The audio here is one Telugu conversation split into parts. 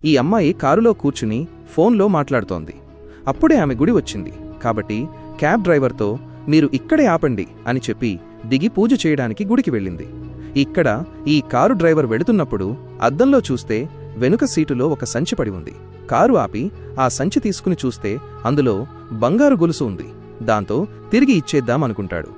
ఈ అమ్మాయి కారులో కూర్చుని ఫోన్లో మాట్లాడుతోంది. అప్పుడే ఆమె గుడి వచ్చింది. కాబట్టి క్యాబ్ డ్రైవర్తో మీరు ఇక్కడే ఆపండి అని చెప్పి దిగి పూజ చేయడానికి గుడికి వెళ్ళింది. ఇక్కడ ఈ కారు డ్రైవర్ వెళుతున్నప్పుడు అద్దంలో చూస్తే వెనుక సీటులో ఒక సంచి పడి ఉంది. కారు ఆపి ఆ సంచి తీసుకుని చూస్తే అందులో బంగారు గొలుసు ఉంది. దాంతో తిరిగి ఇచ్చేద్దామనుకుంటాడు.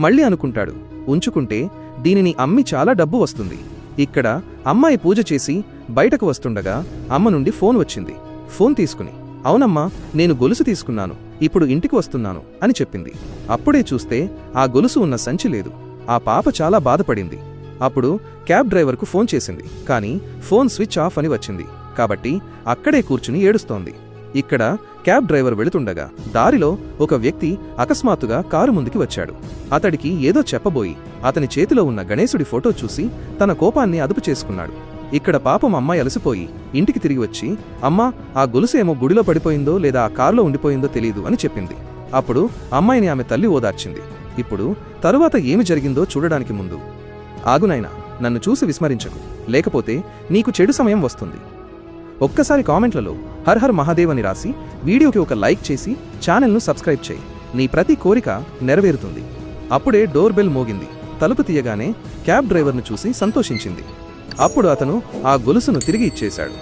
మళ్ళీ అనుకుంటాడు, ఉంచుకుంటే దీనిని అమ్మి చాలా డబ్బు వస్తుంది. ఇక్కడ అమ్మాయి పూజ చేసి బయటకు వస్తుండగా అమ్మ నుండి ఫోన్ వచ్చింది. ఫోన్ తీసుకుని, అవునమ్మా, నేను గొలుసు తీసుకున్నాను, ఇప్పుడు ఇంటికి వస్తున్నాను అని చెప్పింది. అప్పుడే చూస్తే ఆ గొలుసు ఉన్న సంచి లేదు. ఆ పాప చాలా బాధపడింది. అప్పుడు క్యాబ్ డ్రైవర్కు ఫోన్ చేసింది. కానీ ఫోన్ స్విచ్ ఆఫ్ అని వచ్చింది. కాబట్టి అక్కడే కూర్చుని ఏడుస్తోంది. ఇక్కడ క్యాబ్ డ్రైవర్ వెళుతుండగా దారిలో ఒక వ్యక్తి అకస్మాత్తుగా కారు ముందుకి వచ్చాడు. అతడికి ఏదో చెప్పబోయి అతని చేతిలో ఉన్న గణేశుడి ఫోటో చూసి తన కోపాన్ని అదుపు చేసుకున్నాడు. ఇక్కడ పాపం అమ్మాయి అలసిపోయి ఇంటికి తిరిగి వచ్చి, అమ్మా, ఆ గొలుసు ఏమో గుడిలో పడిపోయిందో లేదా ఆ కారులో ఉండిపోయిందో తెలీదు అని చెప్పింది. అప్పుడు అమ్మాయిని ఆమె తల్లి ఓదార్చింది. ఇప్పుడు తరువాత ఏమి జరిగిందో చూడడానికి ముందు, ఆగునైనా, నన్ను చూసి విస్మరించకు, లేకపోతే నీకు చెడు సమయం వస్తుంది. ఒక్కసారి కామెంట్లలో హర్ హర్ మహాదేవ్ అని రాసి వీడియోకి ఒక లైక్ చేసి ఛానల్ను సబ్స్క్రైబ్ చేయి. నీ ప్రతి కోరిక నెరవేరుతుంది. అప్పుడే డోర్ బెల్ మోగింది. తలుపు తీయగానే క్యాబ్ డ్రైవర్ను చూసి సంతోషించింది. అప్పుడు అతను ఆ గొలుసును తిరిగి ఇచ్చేశాడు.